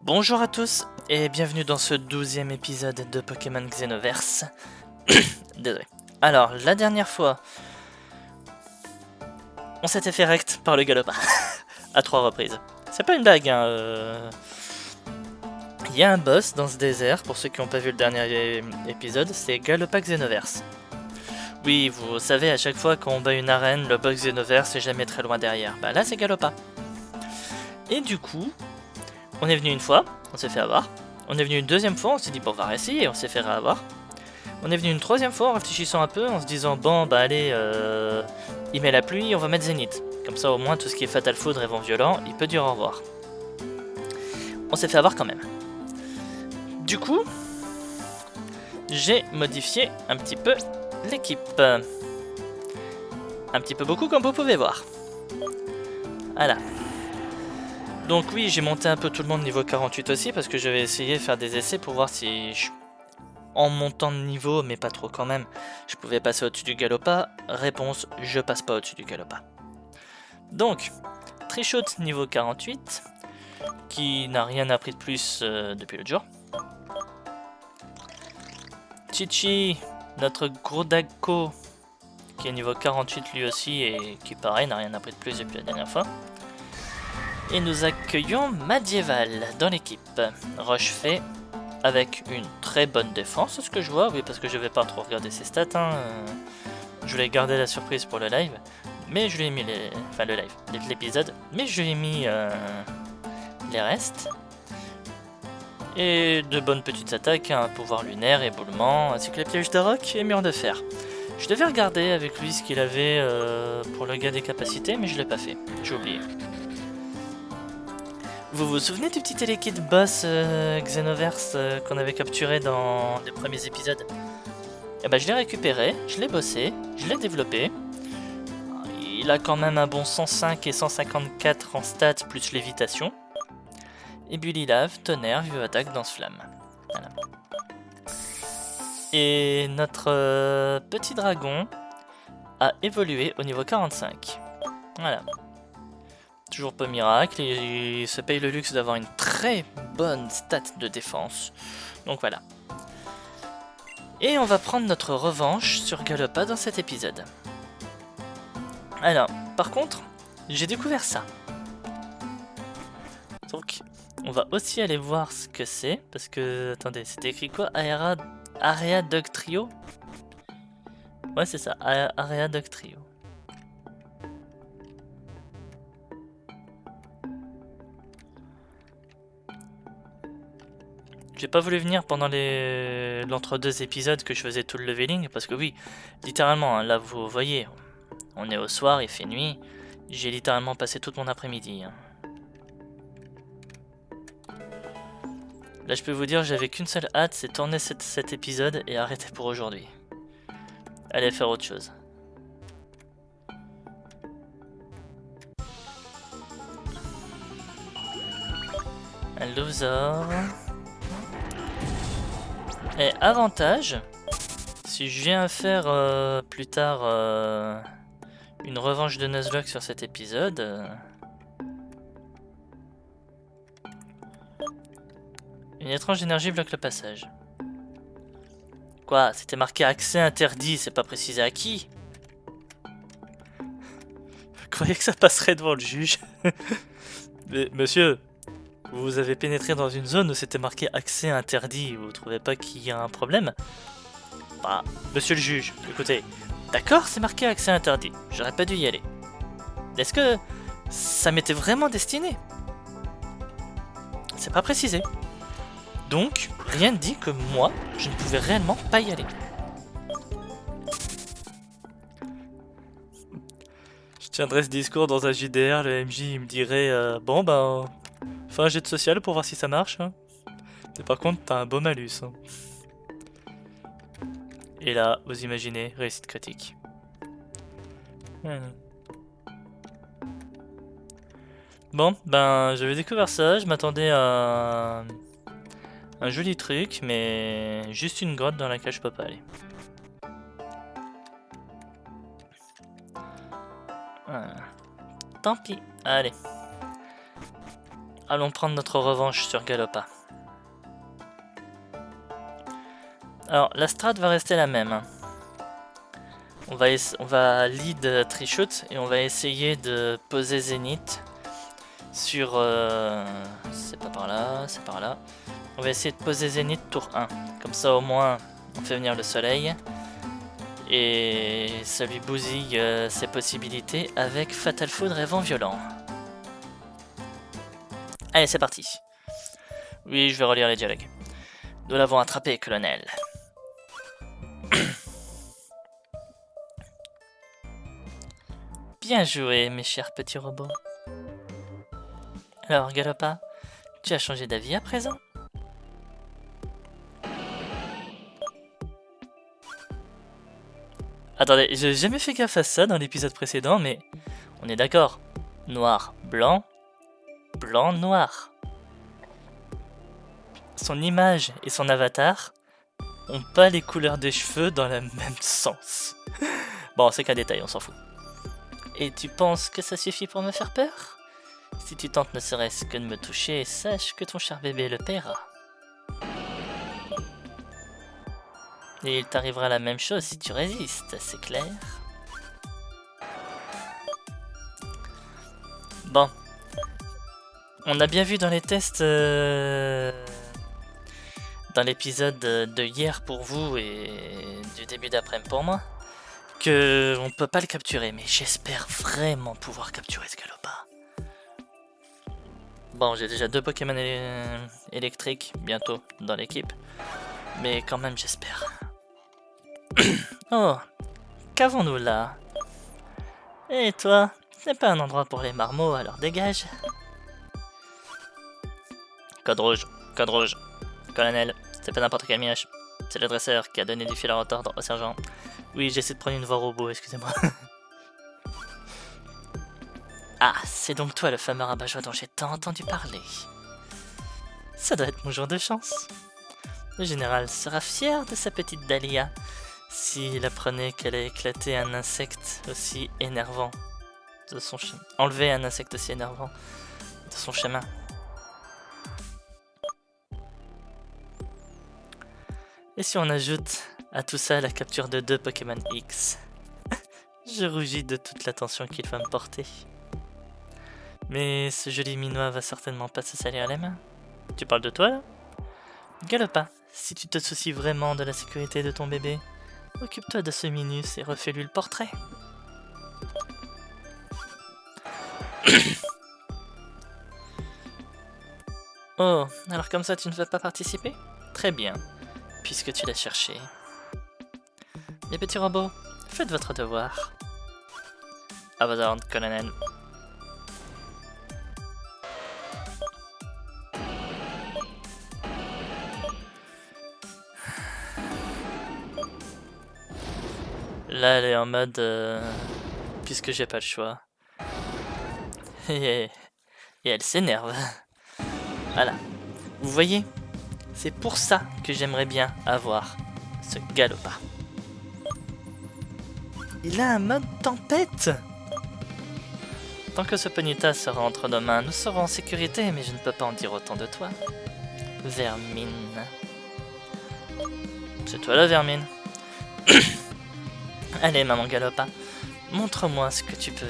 Bonjour à tous et bienvenue dans ce 12e épisode de Pokémon Xenoverse. Désolé. Alors, la dernière fois, on s'était fait rect par le Galopa à 3 reprises. C'est pas une blague, hein. Il y a un boss dans ce désert, pour ceux qui n'ont pas vu le dernier épisode, c'est Galopa Xenoverse. Oui, vous savez, à chaque fois qu'on bat une arène, le boss Xenoverse est jamais très loin derrière. Bah là, c'est Galopa. Et du coup, on est venu une fois, on s'est fait avoir. On est venu une deuxième fois, on s'est dit bon, on va réessayer et on s'est fait réavoir. On est venu une troisième fois en réfléchissant un peu, en se disant bon bah allez, il met la pluie, on va mettre Zénith. Comme ça au moins tout ce qui est Fatal Foudre et Vent Violent, il peut dire au revoir. On s'est fait avoir quand même. Du coup, j'ai modifié un petit peu l'équipe. Un petit peu beaucoup comme vous pouvez voir. Voilà. Donc oui, j'ai monté un peu tout le monde niveau 48 aussi, parce que je vais essayer de faire des essais pour voir si en montant de niveau, mais pas trop quand même, je pouvais passer au-dessus du Galopa. Réponse, je passe pas au-dessus du Galopa. Donc, Trichot niveau 48, qui n'a rien appris de plus depuis l'autre jour. Chichi, notre gros Dagko, qui est niveau 48 lui aussi, et qui pareil n'a rien appris de plus depuis la dernière fois. Et nous accueillons Madieval dans l'équipe. Rochefait, avec une très bonne défense, c'est ce que je vois, oui, parce que je vais pas trop regarder ses stats. Je voulais garder la surprise pour le live, mais je lui ai mis le live, l'épisode, mais je lui ai mis les restes. Et de bonnes petites attaques, un pouvoir lunaire, éboulement, ainsi que les pièges de roc et mur de fer. Je devais regarder avec lui ce qu'il avait pour le gars des capacités, mais je l'ai pas fait, j'ai oublié. Vous vous souvenez du petit Elekid boss Xenoverse qu'on avait capturé dans les premiers épisodes? Et ben je l'ai récupéré, je l'ai bossé, je l'ai développé. Il a quand même un bon 105 et 154 en stats plus lévitation. Et Bulilave, tonnerre, vieux attaque, danse-flamme. Voilà. Et notre petit dragon a évolué au niveau 45. Voilà. Toujours pas miracle, et il se paye le luxe d'avoir une très bonne stat de défense. Donc voilà. Et on va prendre notre revanche sur Galopa dans cet épisode. Alors, par contre, j'ai découvert ça. Donc, on va aussi aller voir ce que c'est, parce que, attendez, c'était écrit quoi? Area Dog Trio? Ouais, c'est ça, Area Dog Trio. J'ai pas voulu venir pendant l'entre-deux épisodes que je faisais tout le leveling, parce que oui, littéralement, hein, là vous voyez, on est au soir, il fait nuit, j'ai littéralement passé toute mon après-midi. Hein. Là je peux vous dire, j'avais qu'une seule hâte, c'est tourner cet épisode et arrêter pour aujourd'hui. Allez faire autre chose. Un Louvzor. Et avantage, si je viens à faire plus tard une revanche de Nuzlocke sur cet épisode, une étrange énergie bloque le passage. Quoi? C'était marqué accès interdit, c'est pas précisé à qui? Vous croyez que ça passerait devant le juge? Mais monsieur, vous avez pénétré dans une zone où c'était marqué accès interdit, vous trouvez pas qu'il y a un problème? Bah, monsieur le juge, écoutez, d'accord, c'est marqué accès interdit, j'aurais pas dû y aller. Est-ce que ça m'était vraiment destiné? C'est pas précisé. Donc, rien ne dit que moi, je ne pouvais réellement pas y aller. Je tiendrais ce discours dans un JDR, le MJ il me dirait bon ben, fais un jet de social pour voir si ça marche. Hein. Et par contre, t'as un beau malus. Hein. Et là, vous imaginez, réussite critique. Bon, ben, j'avais découvert ça, je m'attendais à un joli truc, mais juste une grotte dans laquelle je peux pas aller. Voilà. Tant pis, allez. allons prendre notre revanche sur Galopa. Alors, la strat va rester la même. Hein. On va lead Trishut et on va essayer de poser Zénith sur... c'est pas par là, c'est par là. On va essayer de poser Zénith tour 1. Comme ça au moins on fait venir le soleil. Et ça lui bousille ses possibilités avec Fatal Foudre et Vent Violent. Allez, c'est parti. Oui, je vais relire les dialogues. Nous l'avons attrapé, colonel. Bien joué, mes chers petits robots. Alors, Galopa, tu as changé d'avis à présent? Attendez, j'ai jamais fait gaffe à ça dans l'épisode précédent, mais on est d'accord. Noir, blanc, blanc, noir. Son image et son avatar ont pas les couleurs des cheveux dans le même sens. Bon, c'est qu'un détail, on s'en fout. Et tu penses que ça suffit pour me faire peur? Si tu tentes ne serait-ce que de me toucher, sache que ton cher bébé le paiera. Et il t'arrivera la même chose si tu résistes, c'est clair? Bon. On a bien vu dans les tests... dans l'épisode de hier pour vous et du début d'après-midi pour moi, que on peut pas le capturer, mais j'espère vraiment pouvoir capturer ce Galopa. Bon, j'ai déjà 2 Pokémon électriques bientôt dans l'équipe, mais quand même j'espère. Oh, qu'avons-nous là? Et toi, ce n'est pas un endroit pour les marmots, alors dégage. Code rouge, colonel, c'est pas n'importe quel mioche. C'est le dresseur qui a donné du fil à retordre au sergent. Oui, j'essaie de prendre une voix robot, excusez-moi. Ah, c'est donc toi le fameux rabat-joie dont j'ai tant entendu parler. Ça doit être mon jour de chance. Le général sera fier de sa petite Dahlia s'il apprenait qu'elle a éclaté un insecte aussi énervant de son chemin. Enlevé un insecte aussi énervant de son chemin. Et si on ajoute à tout ça la capture de 2 Pokémon X, je rougis de toute l'attention qu'il va me porter. Mais ce joli minois va certainement pas se salir les mains. Tu parles de toi là? Galopa, si tu te soucies vraiment de la sécurité de ton bébé, occupe-toi de ce Minus et refais-lui le portrait. Oh, alors comme ça tu ne veux pas participer? Très bien. Puisque tu l'as cherché. Les petits robots, faites votre devoir. À vos ordres, colonel. Là, elle est en mode... puisque j'ai pas le choix. Et elle s'énerve. Voilà. Vous voyez? C'est pour ça que j'aimerais bien avoir ce Galopa. Il a un mode tempête. Tant que ce Ponyta sera entre nos mains, nous serons en sécurité, mais je ne peux pas en dire autant de toi. Vermine. C'est toi la vermine. Allez, maman Galopa, montre-moi ce que tu peux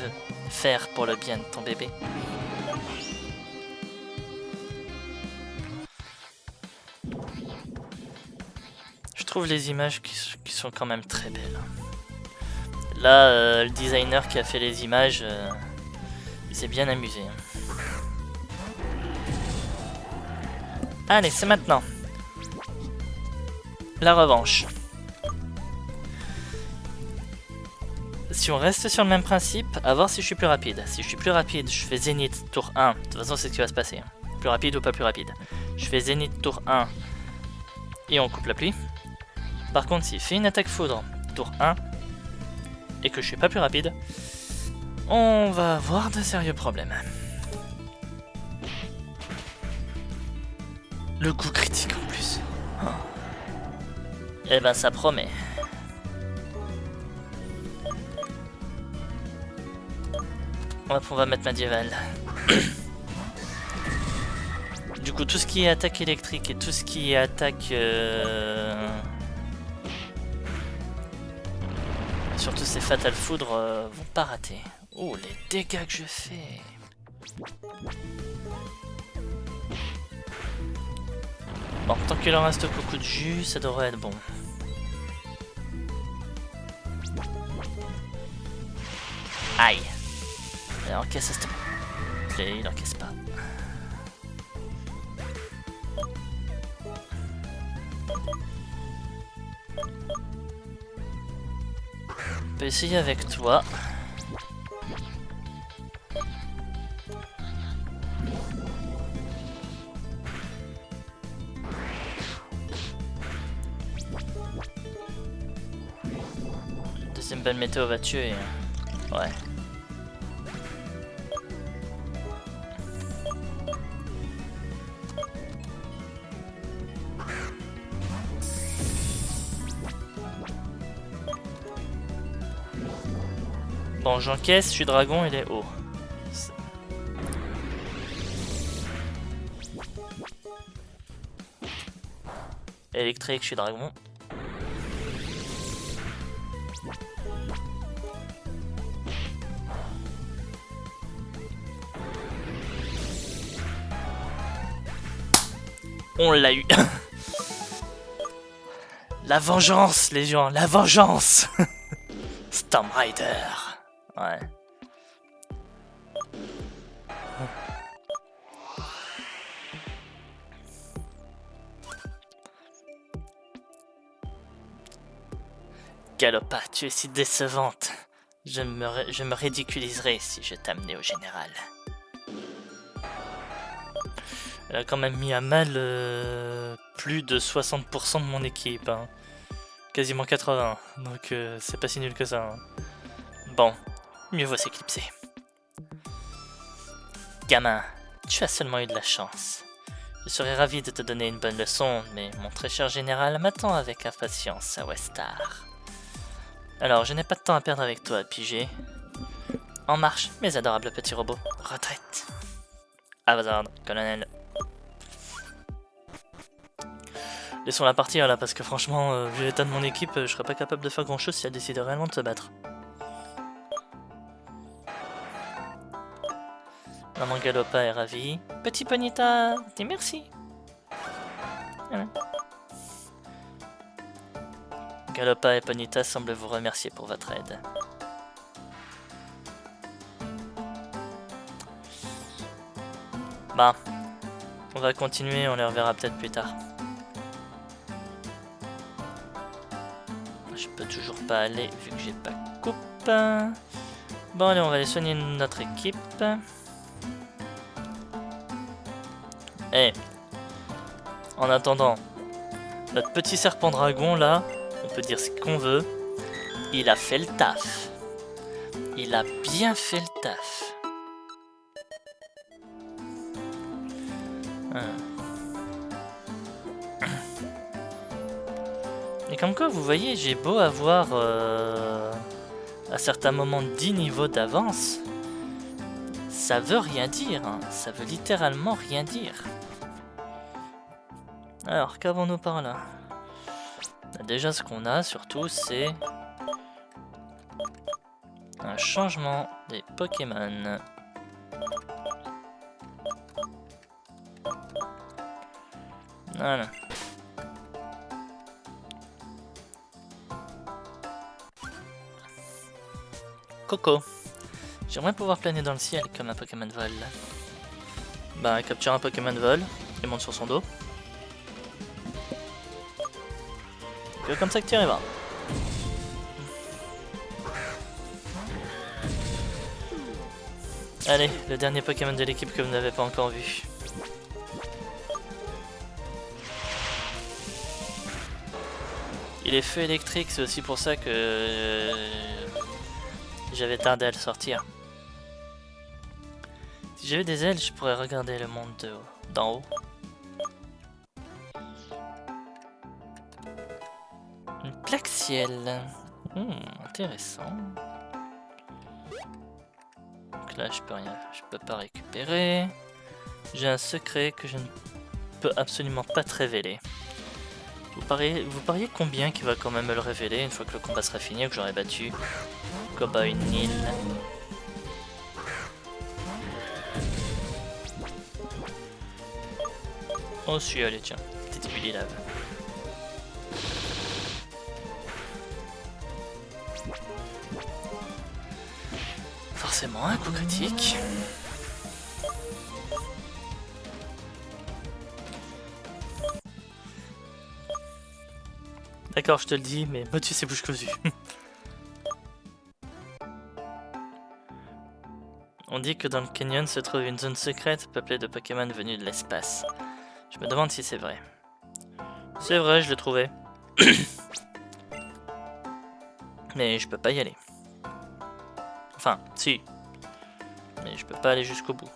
faire pour le bien de ton bébé. Je trouve les images qui sont quand même très belles. Là, le designer qui a fait les images, il s'est bien amusé. Allez, c'est maintenant. La revanche. Si on reste sur le même principe, à voir si je suis plus rapide. Si je suis plus rapide, je fais Zénith tour 1. De toute façon, c'est ce qui va se passer. Plus rapide ou pas plus rapide. Je fais Zénith tour 1 et on coupe la pluie. Par contre, s'il fait une attaque foudre tour 1 et que je suis pas plus rapide, on va avoir de sérieux problèmes. Le coup critique en plus. Oh. Eh ben ça promet. On va mettre médiéval. coup, tout ce qui est attaque électrique et tout ce qui est attaque... Surtout ces Fatal Foudre vont pas rater. Oh, les dégâts que je fais. Bon, tant qu'il en reste beaucoup de jus, ça devrait être bon. Aïe. Il encaisse cette... Il encaisse pas. On peut essayer avec toi. Deuxième balle météo va tuer. Ouais. Bon, j'encaisse, je suis dragon, il est haut. Électrique, je suis dragon. On l'a eu. La vengeance, les gens, la vengeance. Storm Rider. Ouais. Galopa, tu es si décevante. Je me ridiculiserais si je t'amenais au général. Elle a quand même mis à mal plus de 60% de mon équipe. Hein. Quasiment 80. Donc c'est pas si nul que ça. Hein. Bon, mieux vaut s'éclipser. Gamin, tu as seulement eu de la chance. Je serais ravi de te donner une bonne leçon, mais mon très cher général m'attend avec impatience à Westar. Alors, je n'ai pas de temps à perdre avec toi, pigé. En marche, mes adorables petits robots. Retraite. Avazard, colonel. Laissons-la partir là, parce que franchement, vu l'état de mon équipe, je serais pas capable de faire grand chose si elle décide réellement de se battre. Maman Galopa est ravie. Petit Ponyta, dis merci. Voilà. Galopa et Ponyta semblent vous remercier pour votre aide. Bah, on va continuer, on les reverra peut-être plus tard. Je peux toujours pas aller vu que j'ai pas coupe. Bon allez, on va aller soigner notre équipe. Eh, en attendant, notre petit serpent dragon là, on peut dire ce qu'on veut, il a fait le taf. Il a bien fait le taf. Et comme quoi, vous voyez, j'ai beau avoir à certains moments 10 niveaux d'avance, ça veut rien dire, hein. Ça veut littéralement rien dire. Alors, qu'avons-nous par là? Déjà, ce qu'on a surtout, c'est un changement des Pokémon. Voilà. Coco. J'aimerais pouvoir planer dans le ciel comme un Pokémon vol. Bah, capture un Pokémon vol et monte sur son dos. C'est comme ça que tu y arriveras. Allez, le dernier Pokémon de l'équipe que vous n'avez pas encore vu. Il est feu électrique, c'est aussi pour ça que j'avais tardé à le sortir. Si j'avais des ailes, je pourrais regarder le monde d'en haut. Une plaque ciel. Intéressant. Donc là, je peux rien, je peux pas récupérer. J'ai un secret que je ne peut absolument pas te révéler. Vous pariez combien qu'il va quand même me le révéler une fois que le combat sera fini et que j'aurai battu Cowboy Neil. Oh si, allez tiens, petite Billy Lave. Forcément un coup critique. D'accord, je te le dis, mais Motus c'est bouche cousue. On dit que dans le canyon se trouve une zone secrète peuplée de Pokémon venus de l'espace. Je me demande si c'est vrai. C'est vrai, je l'ai trouvé. Mais je peux pas y aller. Enfin, si. Mais je peux pas aller jusqu'au bout.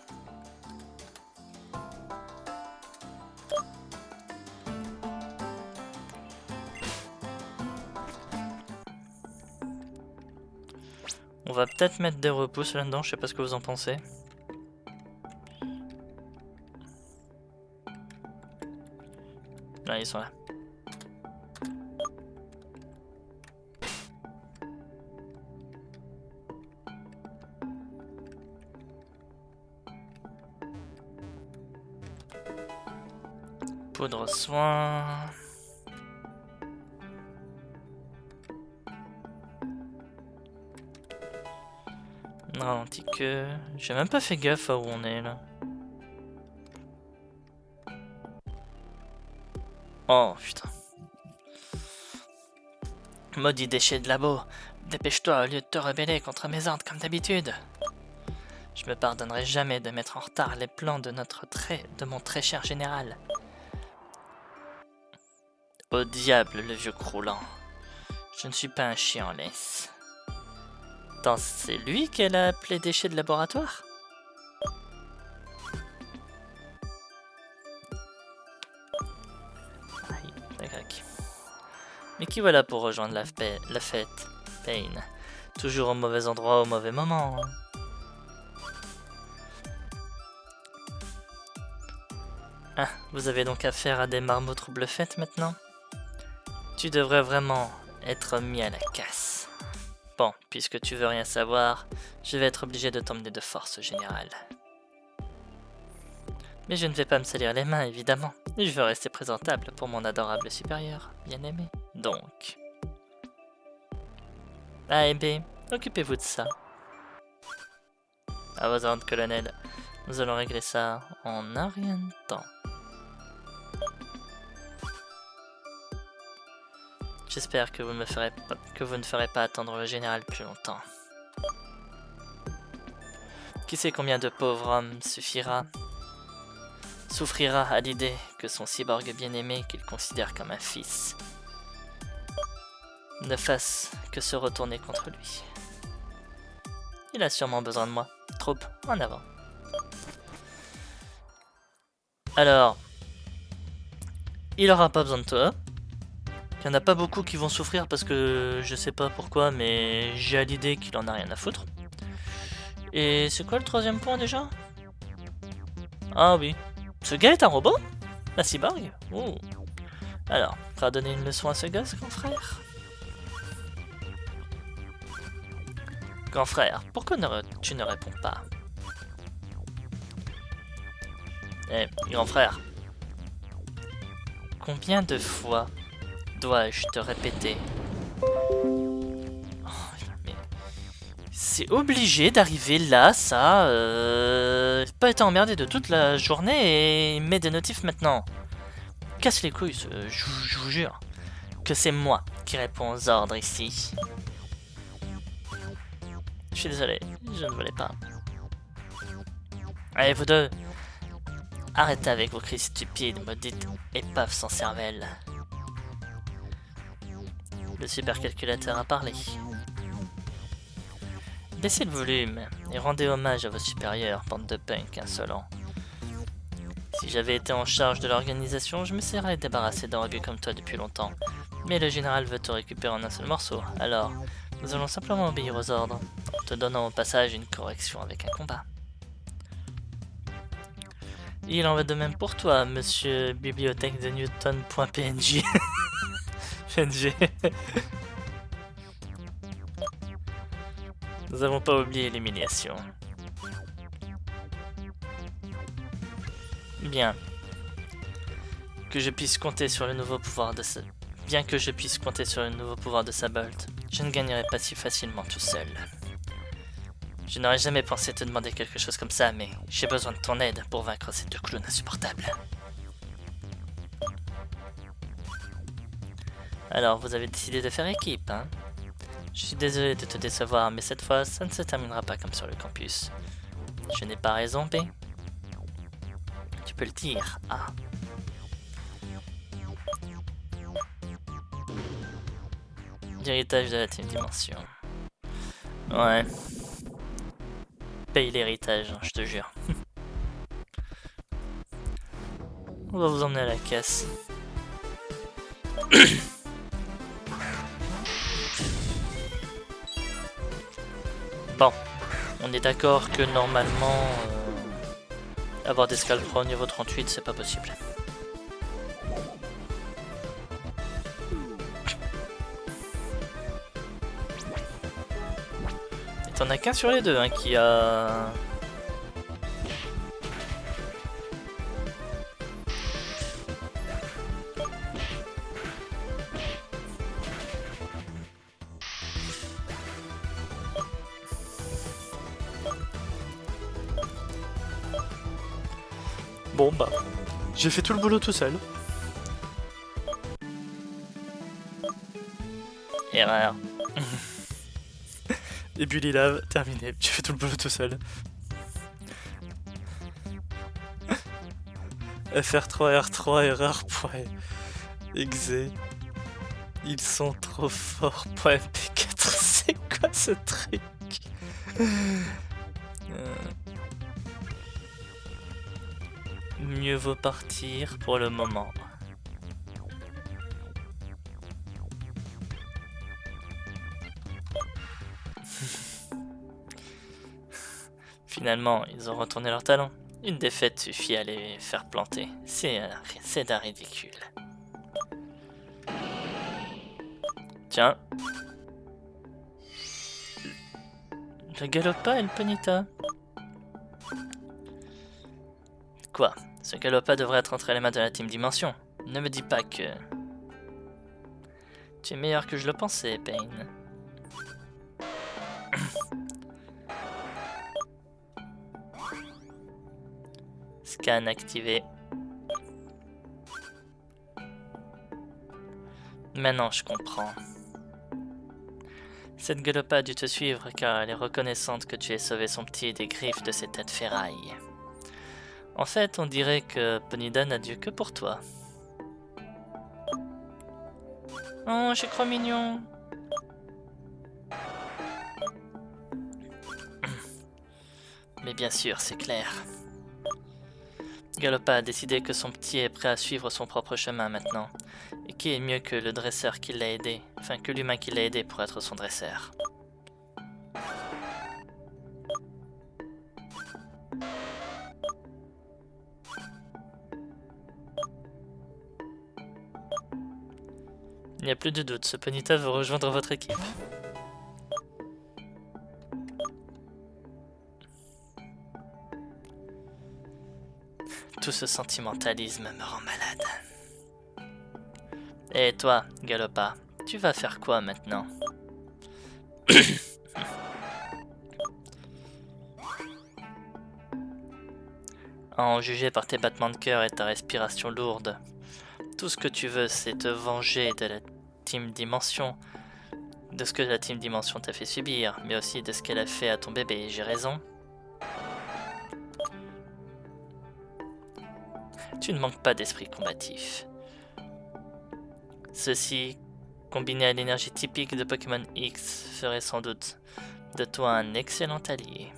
On va peut-être mettre des repousses là-dedans, je sais pas ce que vous en pensez. Là, ils sont là. Poudre soin. Ralenti que... J'ai même pas fait gaffe à où on est là. Oh putain. Maudit déchet de labo. Dépêche-toi au lieu de te rebeller contre mes ordres comme d'habitude. Je me pardonnerai jamais de mettre en retard les plans de mon très cher général. Au diable le vieux croulant. Je ne suis pas un chien en laisse. Attends, c'est lui qu'elle a appelé déchet de laboratoire? Aïe, ça craque. Mais qui voilà pour rejoindre la fête, Pain. Toujours au mauvais endroit au mauvais moment. Ah, vous avez donc affaire à des marmots trouble-fêtes maintenant? Tu devrais vraiment être mis à la casse. Bon, puisque tu veux rien savoir, je vais être obligé de t'emmener de force, général. Mais je ne vais pas me salir les mains, évidemment. Je veux rester présentable pour mon adorable supérieur, bien-aimé. Donc... A et B, occupez-vous de ça. À vos ordres, colonel. Nous allons régler ça en un rien de temps. J'espère que vous ne ferez pas attendre le général plus longtemps. Qui sait combien de pauvres hommes souffrira à l'idée que son cyborg bien-aimé, qu'il considère comme un fils, ne fasse que se retourner contre lui. Il a sûrement besoin de moi. Troupe, en avant. Alors, il aura pas besoin de toi. Il n'y en a pas beaucoup qui vont souffrir parce que je sais pas pourquoi, mais j'ai à l'idée qu'il en a rien à foutre. Et c'est quoi le troisième point déjà? Ah oui. Ce gars est un robot? Un cyborg? Oh. Alors, prêt à donner une leçon à ce gosse, grand frère? Grand frère, pourquoi tu ne réponds pas? Eh, grand frère. Combien de fois dois-je te répéter? Oh, mais c'est obligé d'arriver là, ça. Pas été emmerdé de toute la journée et met des notifs maintenant. Casse les couilles, je vous jure que c'est moi qui réponds aux ordres ici. Je suis désolé, je ne voulais pas. Allez, vous deux, arrêtez avec vos cris stupides, maudite épave sans cervelle. Le supercalculateur a parlé. Baissez le volume et rendez hommage à vos supérieurs, bande de punks insolents. Si j'avais été en charge de l'organisation, je me serais débarrassé d'orgues comme toi depuis longtemps. Mais le général veut te récupérer en un seul morceau, alors nous allons simplement obéir aux ordres, en te donnant au passage une correction avec un combat. Il en va de même pour toi, monsieur bibliothèque de Newton.png. PNG. Nous n'avons pas oublié l'humiliation. Bien. Que je puisse compter sur le nouveau pouvoir de ce... Bien que je puisse compter sur le nouveau pouvoir de Sabolt, je ne gagnerai pas si facilement tout seul. Je n'aurais jamais pensé te demander quelque chose comme ça, mais j'ai besoin de ton aide pour vaincre ces deux clowns insupportables. Alors, vous avez décidé de faire équipe, hein? Je suis désolé de te décevoir, mais cette fois, ça ne se terminera pas comme sur le campus. Je n'ai pas raison, B? Tu peux le dire, A. L'héritage de la Team Dimension. Ouais. Paye l'héritage, hein, je te jure. On va vous emmener à la caisse. Bon, on est d'accord que normalement, avoir des Scalpro au niveau 38, c'est pas possible. Et t'en as qu'un sur les deux hein, qui a... Bon bah, j'ai fait tout le boulot tout seul. Erreur. Et Bully Lave, terminé. J'ai fait tout le boulot tout seul. FR3, R3, erreur, point. Exe. Ils sont trop forts, point MP4. C'est quoi ce truc? Mieux vaut partir pour le moment. Finalement, ils ont retourné leur talent. Une défaite suffit à les faire planter. C'est d'un ridicule. Tiens. Le Galopa et le Ponyta. Quoi? Ce Galopa devrait être entre les mains de la Team Dimension. Ne me dis pas que... Tu es meilleur que je le pensais, Pain. Scan activé. Maintenant je comprends. Cette Galopa a dû te suivre car elle est reconnaissante que tu aies sauvé son petit des griffes de ses têtes ferrailles. En fait, on dirait que Ponyta n'a Dieu que pour toi. Oh, je crois mignon. Mais bien sûr, c'est clair. Galopa a décidé que son petit est prêt à suivre son propre chemin maintenant. Et qui est mieux que le dresseur qui l'a aidé, enfin que l'humain qui l'a aidé pour être son dresseur. Il n'y a plus de doute, ce Ponyta veut rejoindre votre équipe. Tout ce sentimentalisme me rend malade. Et toi, Galopa, tu vas faire quoi maintenant? En juger par tes battements de cœur et ta respiration lourde, tout ce que tu veux, c'est te venger de la Team Dimension, de ce que la Team Dimension t'a fait subir, mais aussi de ce qu'elle a fait à ton bébé, j'ai raison? Tu ne manques pas d'esprit combatif. Ceci, combiné à l'énergie typique de Pokémon X, ferait sans doute de toi un excellent allié.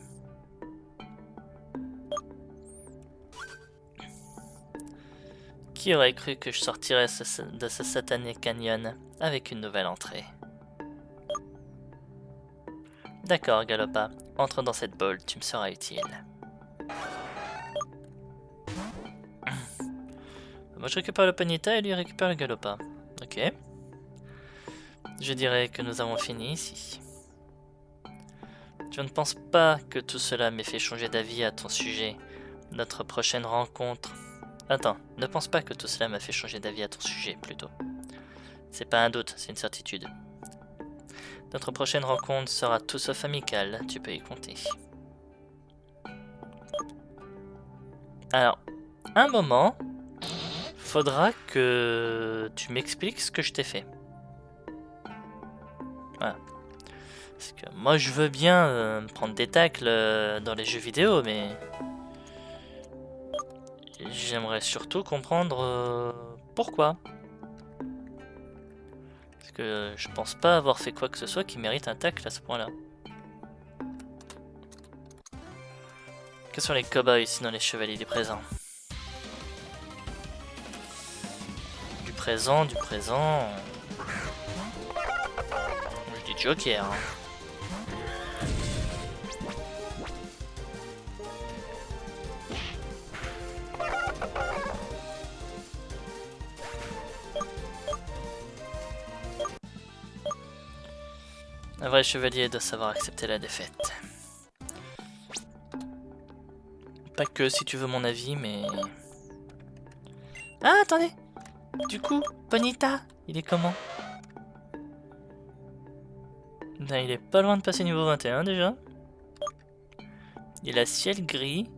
Qui aurait cru que je sortirais de ce satané canyon avec une nouvelle entrée? D'accord, Galopa, entre dans cette bowl, tu me seras utile. Moi je récupère le Ponyta et lui récupère le Galopa. Ok. Je dirais que nous avons fini ici. Je ne pense pas que tout cela m'ait fait changer d'avis à ton sujet. Notre prochaine rencontre... Attends, ne pense pas que tout cela m'a fait changer d'avis à ton sujet, plutôt. C'est pas un doute, c'est une certitude. Notre prochaine rencontre sera tout sauf amicale, tu peux y compter. Alors, un moment, faudra que tu m'expliques ce que je t'ai fait. Voilà. Parce que moi je veux bien prendre des tacles dans les jeux vidéo, mais j'aimerais surtout comprendre pourquoi. Parce que je pense pas avoir fait quoi que ce soit qui mérite un tacle à ce point-là. Que sont les cow-boys sinon les chevaliers du présent? Du présent, du présent... Je dis Joker. Hein. Un vrai chevalier doit savoir accepter la défaite. Pas que si tu veux mon avis, mais... Ah, attendez! Du coup, Ponyta, il est comment? Ben, il est pas loin de passer niveau 21 déjà. Il a ciel gris.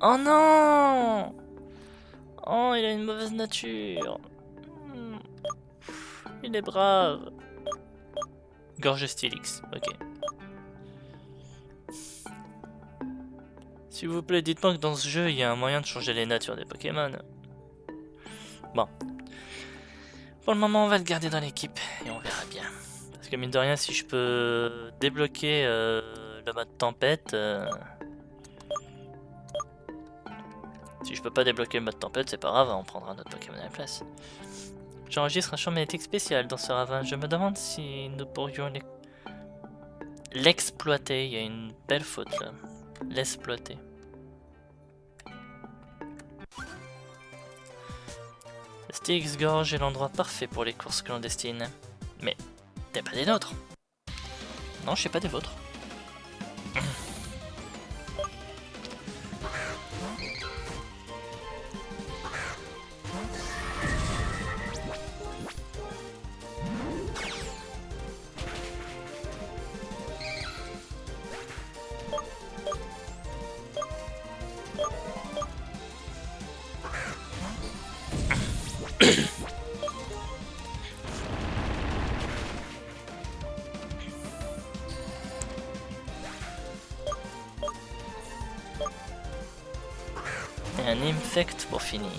Oh non! Oh, il a une mauvaise nature. Il est brave. Gorge Stylix, ok. S'il vous plaît, dites-moi que dans ce jeu, il y a un moyen de changer les natures des Pokémon. Bon. Pour le moment, on va le garder dans l'équipe et on verra bien. Parce que mine de rien, si je peux débloquer le mode tempête... Si je peux pas débloquer le mode tempête, c'est pas grave, on prendra notre Pokémon à la place. J'enregistre un champ magnétique spécial dans ce ravin. Je me demande si nous pourrions l'exploiter. Il y a une belle faute là. L'exploiter. Styx Gorge est l'endroit parfait pour les courses clandestines. Mais t'es pas des nôtres? Non, je sais pas des vôtres. Et un infect pour finir.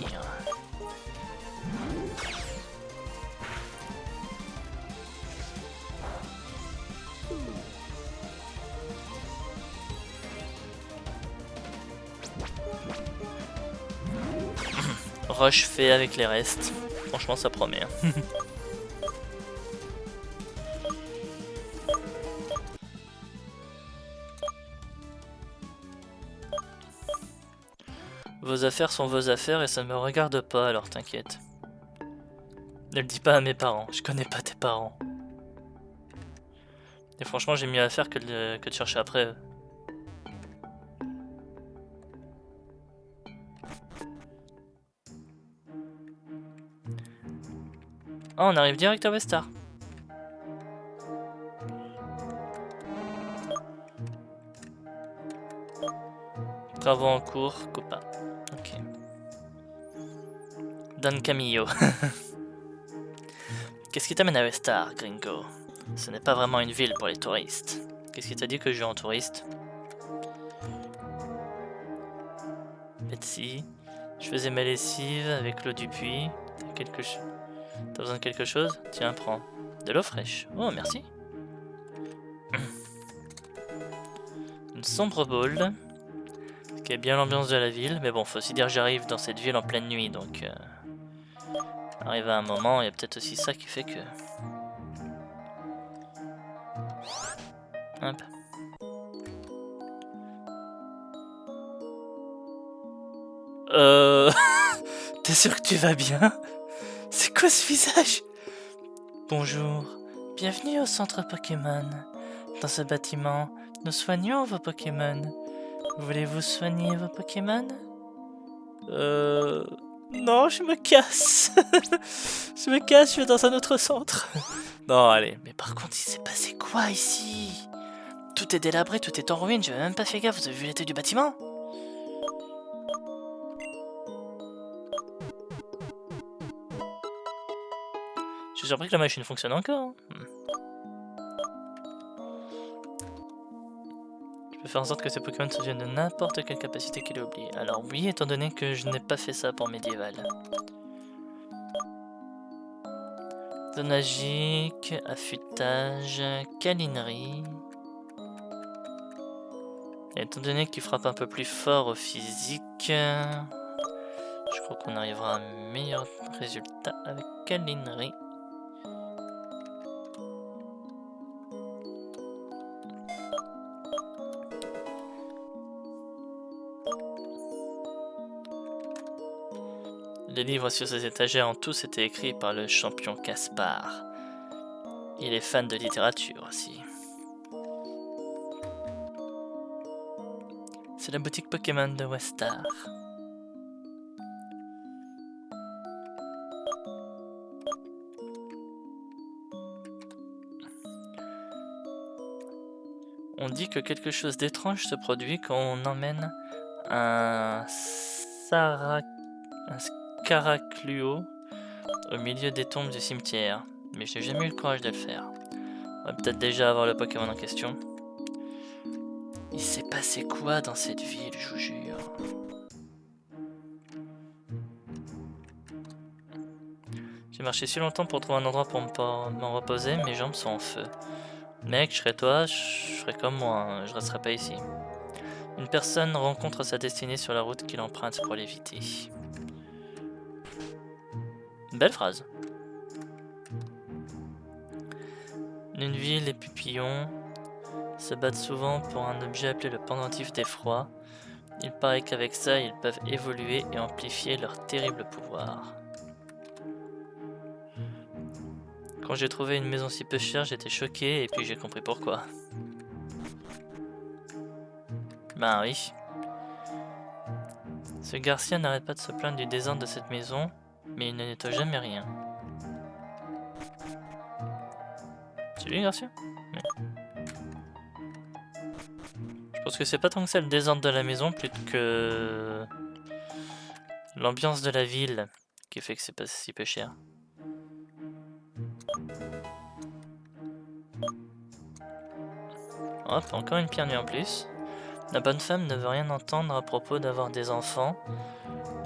Roche fait avec les restes. Franchement, ça promet. Hein. Vos affaires sont vos affaires et ça ne me regarde pas, alors t'inquiète. Ne le dis pas à mes parents, je connais pas tes parents. Et franchement, j'ai mieux à faire que de chercher après eux. Oh, on arrive direct à Westar. Travaux en cours, copain. Ok. Don Camillo. Qu'est-ce qui t'amène à Westar, gringo? Ce n'est pas vraiment une ville pour les touristes. Qu'est-ce qui t'a dit que je vais en touriste? Betsy, je faisais ma lessive avec l'eau du puits. T'as besoin de quelque chose? Tiens, prends. De l'eau fraîche. Oh, merci. Une sombre boule. Ce qui est bien l'ambiance de la ville. Mais bon, faut aussi dire que j'arrive dans cette ville en pleine nuit, donc... arrive à un moment, il y a peut-être aussi ça qui fait que... Hop. T'es sûr que tu vas bien? C'est quoi ce visage? Bonjour, bienvenue au centre Pokémon. Dans ce bâtiment, nous soignons vos Pokémon. Voulez-vous soigner vos Pokémon? Non, je me casse. Je me casse, je vais dans un autre centre. Non, allez. Mais par contre, il s'est passé quoi ici? Tout est délabré, tout est en ruine, j'avais même pas fait gaffe, vous avez vu l'état du bâtiment? Je suis surpris que la machine fonctionne encore. Je peux faire en sorte que ces Pokémon se souviennent de n'importe quelle capacité qu'il a oubliée. Alors oui, étant donné que je n'ai pas fait ça pour Médiéval. Zonagique, affûtage, câlinerie. Et étant donné qu'il frappe un peu plus fort au physique, je crois qu'on arrivera à un meilleur résultat avec câlinerie. Les livres sur ces étagères en tous étaient écrits par le champion Caspar. Il est fan de littérature aussi. C'est la boutique Pokémon de Westar. On dit que quelque chose d'étrange se produit quand on emmène un Scaracluo au milieu des tombes du cimetière, mais je n'ai jamais eu le courage de le faire. On va peut-être déjà avoir le Pokémon en question. Il s'est passé quoi dans cette ville, je vous jure? J'ai marché si longtemps pour trouver un endroit pour m'en reposer, mes jambes sont en feu. Mec, je serais toi, je ferais comme moi, hein, je resterai pas ici. Une personne rencontre sa destinée sur la route qu'il emprunte pour l'éviter. Belle phrase. Luneville, les pupillons se battent souvent pour un objet appelé le pendentif d'effroi. Il paraît qu'avec ça, ils peuvent évoluer et amplifier leur terrible pouvoir. Quand j'ai trouvé une maison si peu chère, j'étais choqué et puis j'ai compris pourquoi. Ben oui. Ce Garcia n'arrête pas de se plaindre du désordre de cette maison, mais il ne nettoie jamais rien. C'est lui, Garcia? Oui. Je pense que c'est pas tant que ça le désordre de la maison, plutôt que l'ambiance de la ville qui fait que c'est pas si peu cher. Hop, encore une pierre nue en plus. La bonne femme ne veut rien entendre à propos d'avoir des enfants,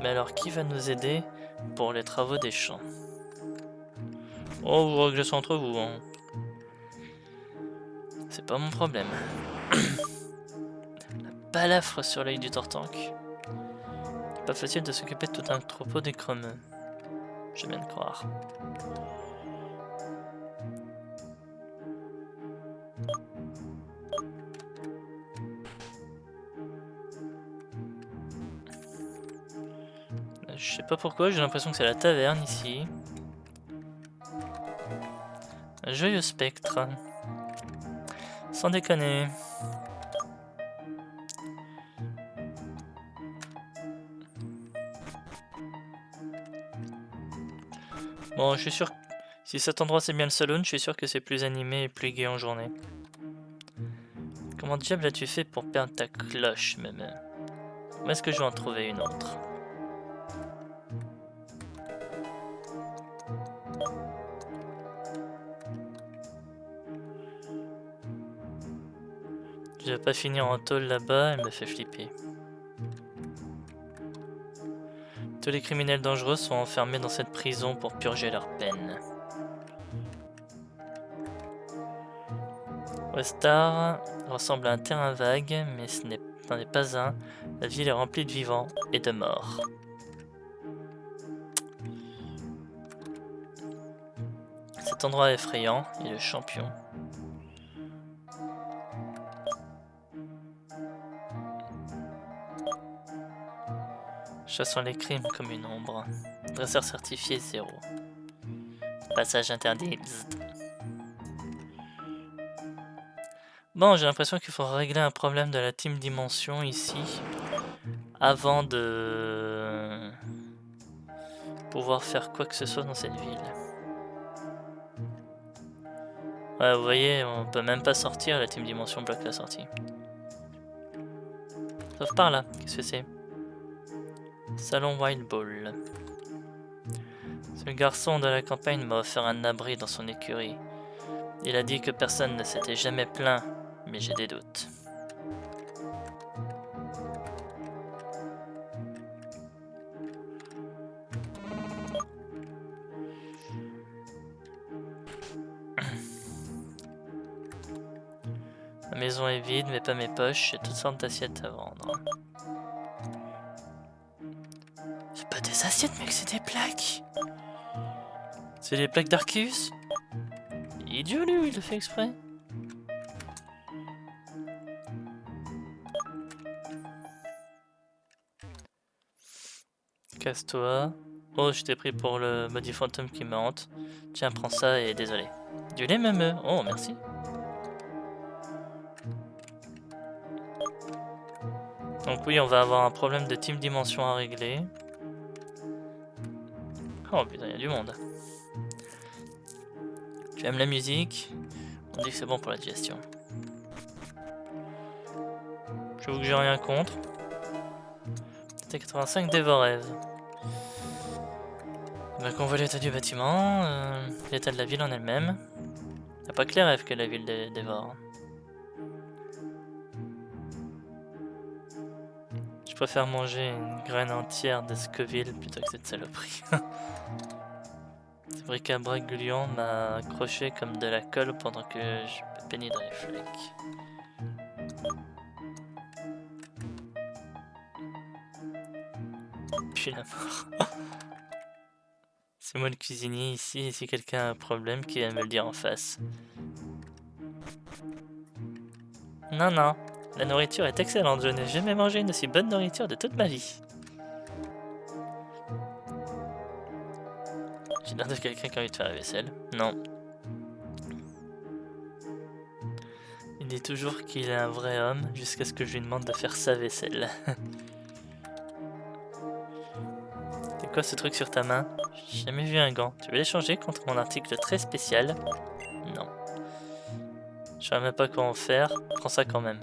mais alors qui va nous aider pour les travaux des champs? Oh, vous réglez ça entre vous, hein. C'est pas mon problème. La balafre sur l'œil du Tortank. Pas facile de s'occuper de tout un troupeau d'écremeux. Je viens de croire. Je sais pas pourquoi, j'ai l'impression que c'est la taverne ici. Un joyeux spectre. Sans déconner. Bon, je suis sûr que si cet endroit c'est bien le saloon, je suis sûr que c'est plus animé et plus gai en journée. Comment diable as-tu fait pour perdre ta cloche, même? Où est-ce que je vais en trouver une autre? Je vais pas finir en tôle là-bas, elle me fait flipper. Tous les criminels dangereux sont enfermés dans cette prison pour purger leur peine. Westar ressemble à un terrain vague, mais ce n'en est pas un. La ville est remplie de vivants et de morts. Cet endroit effrayant est le champion. Chassons les crimes comme une ombre. Dresseur certifié 0. Passage interdit. Bzzt. Bon, j'ai l'impression qu'il faut régler un problème de la team dimension ici avant de pouvoir faire quoi que ce soit dans cette ville. Ouais, vous voyez, on peut même pas sortir, la team dimension bloque la sortie. Sauf par là, qu'est-ce que c'est? Salon Wild Ball. Ce garçon de la campagne m'a offert un abri dans son écurie. Il a dit que personne ne s'était jamais plaint, mais j'ai des doutes. La maison est vide, mais pas mes poches, j'ai toutes sortes d'assiettes à vendre. C'est pas des assiettes, mec, c'est des plaques. C'est des plaques d'Arceus. Idiot, lui, il le fait exprès. Casse-toi. Oh, je t'ai pris pour le maudit fantôme qui me hante. Tiens, prends ça et désolé. Du lait memeux. Oh, merci. Donc oui, on va avoir un problème de team dimension à régler. Oh putain, il y a du monde. Tu aimes la musique? On dit que c'est bon pour la digestion. J'avoue que j'ai rien contre. C'était 85 dévorèves. Donc on voit l'état du bâtiment, l'état de la ville en elle-même. Y'a pas que les rêves que la ville dévore. Je préfère manger une graine entière de Scoville plutôt que cette saloperie. C'est vrai qu'Abrac Gluant m'a accroché comme de la colle pendant que je me peignais dans les flecs. Puis la mort. C'est moi le cuisinier ici, et si quelqu'un a un problème, qui va me le dire en face. Non, non, la nourriture est excellente, je n'ai jamais mangé une aussi bonne nourriture de toute ma vie. J'ai l'air de quelqu'un qui a envie de faire la vaisselle. Non. Il dit toujours qu'il est un vrai homme, jusqu'à ce que je lui demande de faire sa vaisselle. C'est quoi ce truc sur ta main? J'ai jamais vu un gant. Tu veux l'échanger contre mon article très spécial? Non. Je sais même pas quoi en faire. Prends ça quand même.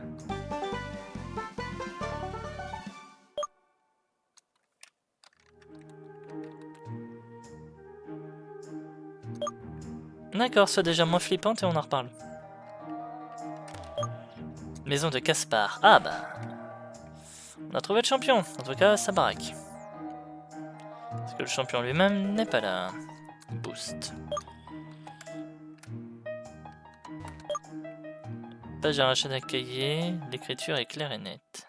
D'accord, sois déjà moins flippante et on en reparle. Maison de Caspar. Ah bah... On a trouvé le champion. En tout cas, sa baraque. Parce que le champion lui-même n'est pas là. Boost. Page à rachat d'un cahier. L'écriture est claire et nette.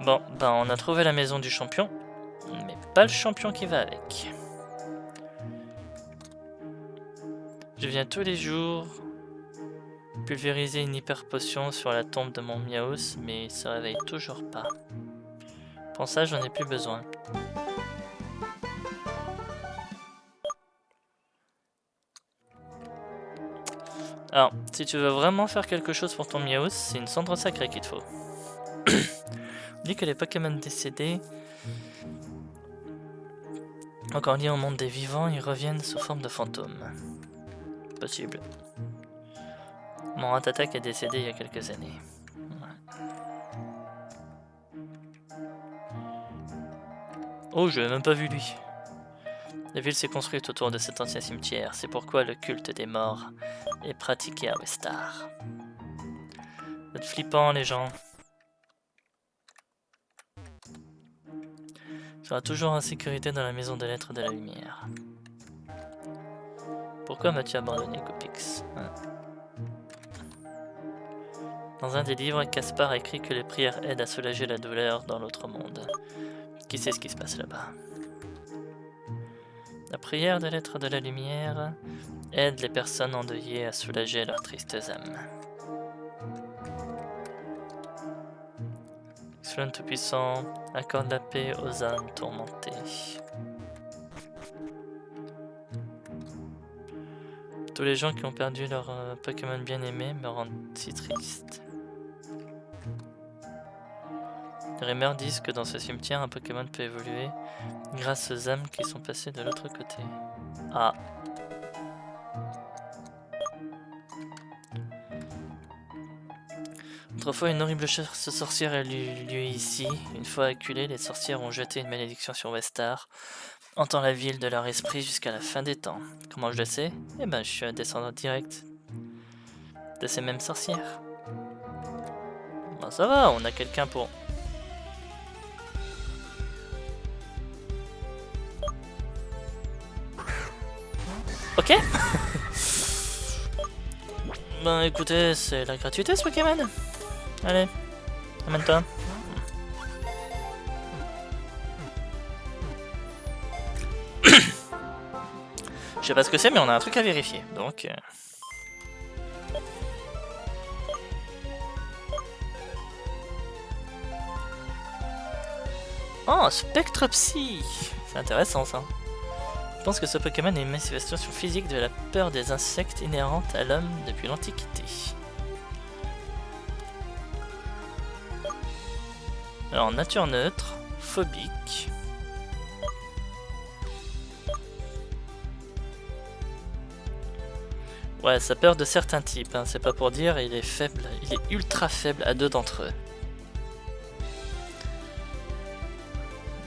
Bon, ben on a trouvé la maison du champion, mais pas le champion qui va avec. Je viens tous les jours pulvériser une hyper potion sur la tombe de mon Miaus, mais il se réveille toujours pas. Pour ça, j'en ai plus besoin. Alors, si tu veux vraiment faire quelque chose pour ton Miaus, c'est une cendre sacrée qu'il te faut. On dit que les Pokémon décédés, encore liés au monde des vivants, ils reviennent sous forme de fantômes. Possible. Mon Ratatak est décédé il y a quelques années. Ouais. Oh, je l'ai même pas vu lui. La ville s'est construite autour de cet ancien cimetière, c'est pourquoi le culte des morts est pratiqué à Westar. Vous êtes flippants les gens. Tu seras toujours en sécurité dans la maison des lettres de la lumière. Pourquoi m'as-tu abandonné, Copix? Dans un des livres, Caspar écrit que les prières aident à soulager la douleur dans l'autre monde. Qui sait ce qui se passe là-bas? La prière des lettres de la lumière Aide les personnes endeuillées à soulager leurs tristes âmes. Excellent tout-puissant, accorde la paix aux âmes tourmentées. Tous les gens qui ont perdu leur Pokémon bien-aimé me rendent si triste. Les rumeurs disent que dans ce cimetière, un Pokémon peut évoluer grâce aux âmes qui sont passées de l'autre côté. Ah. Autrefois, une horrible chasse sorcière a eu lieu ici. Une fois acculées, les sorcières ont jeté une malédiction sur Westar, hantant la ville de leur esprit jusqu'à la fin des temps. Comment je le sais? Eh ben, je suis un descendant direct de ces mêmes sorcières. Bon, ça va, on a quelqu'un pour... Ok. Ben écoutez, c'est la gratuité ce Pokémon. Allez, amène-toi. Je sais pas ce que c'est, mais on a un truc à vérifier, donc... Oh, Spectre Psy. C'est intéressant ça. Je pense que ce Pokémon est une manifestation physique de la peur des insectes inhérente à l'homme depuis l'Antiquité. Alors, nature neutre, phobique. Ouais, sa peur de certains types, hein, c'est pas pour dire, il est faible, il est ultra faible à 2 d'entre eux.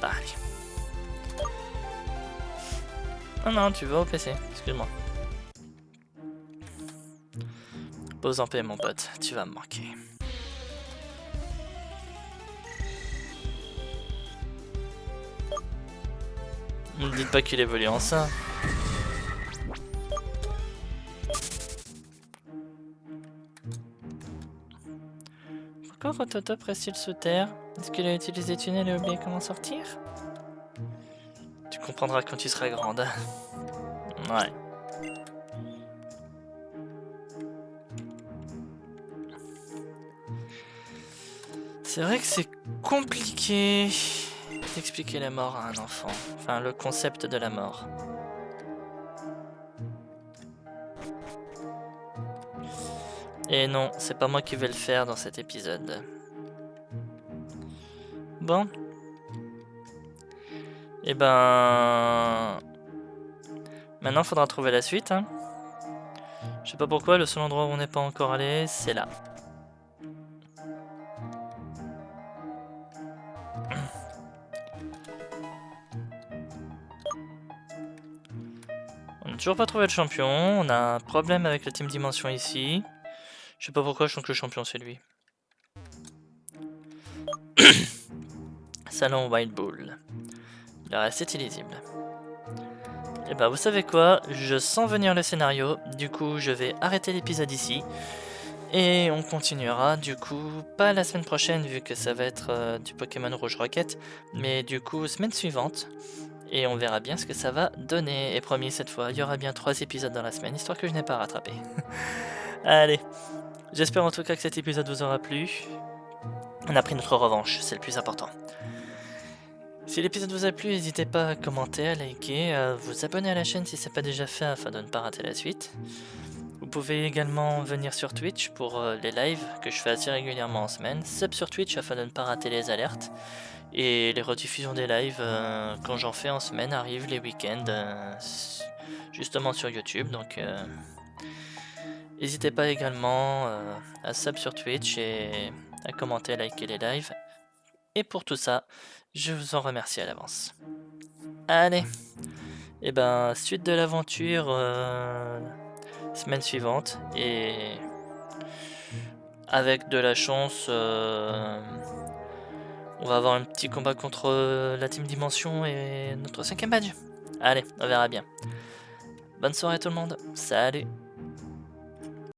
Bah, allez. Oh non, tu vas au PC, excuse-moi. Pose en paix, mon pote, tu vas me manquer. Ne me dites pas qu'il évolue en ça. Pourquoi Rototop reste-t-il sous terre? Est-ce qu'il a utilisé des tunnels et oublié comment sortir? Tu comprendras quand tu seras grande. Ouais. C'est vrai que c'est compliqué d'expliquer la mort à un enfant. Enfin, le concept de la mort. Et non, c'est pas moi qui vais le faire dans cet épisode. Bon. Et ben... Maintenant, faudra trouver la suite. Hein. Je sais pas pourquoi, le seul endroit où on n'est pas encore allé, c'est là. On n'a toujours pas trouvé le champion. On a un problème avec le Team Dimension ici. Je sais pas pourquoi, je sens que le champion c'est lui. Salon Wild Bull. Le reste est illisible. Et bah vous savez quoi, je sens venir le scénario, du coup je vais arrêter l'épisode ici. Et on continuera du coup, pas la semaine prochaine vu que ça va être du Pokémon Rouge Rocket, mais du coup semaine suivante. Et on verra bien ce que ça va donner. Et promis cette fois, il y aura bien 3 épisodes dans la semaine, histoire que je n'ai pas rattrapé. Allez, j'espère en tout cas que cet épisode vous aura plu. On a pris notre revanche, c'est le plus important. Si l'épisode vous a plu, n'hésitez pas à commenter, à liker, à vous abonner à la chaîne si ce n'est pas déjà fait afin de ne pas rater la suite. Vous pouvez également venir sur Twitch pour les lives que je fais assez régulièrement en semaine. Sub sur Twitch afin de ne pas rater les alertes. Et les rediffusions des lives quand j'en fais en semaine arrivent les week-ends justement sur YouTube. Donc n'hésitez pas également à sub sur Twitch et à commenter, à liker les lives. Et pour tout ça, je vous en remercie à l'avance. Allez, et ben suite de l'aventure semaine suivante et avec de la chance, on va avoir un petit combat contre la Team Dimension et notre 5ème badge. Allez, on verra bien. Bonne soirée tout le monde, salut.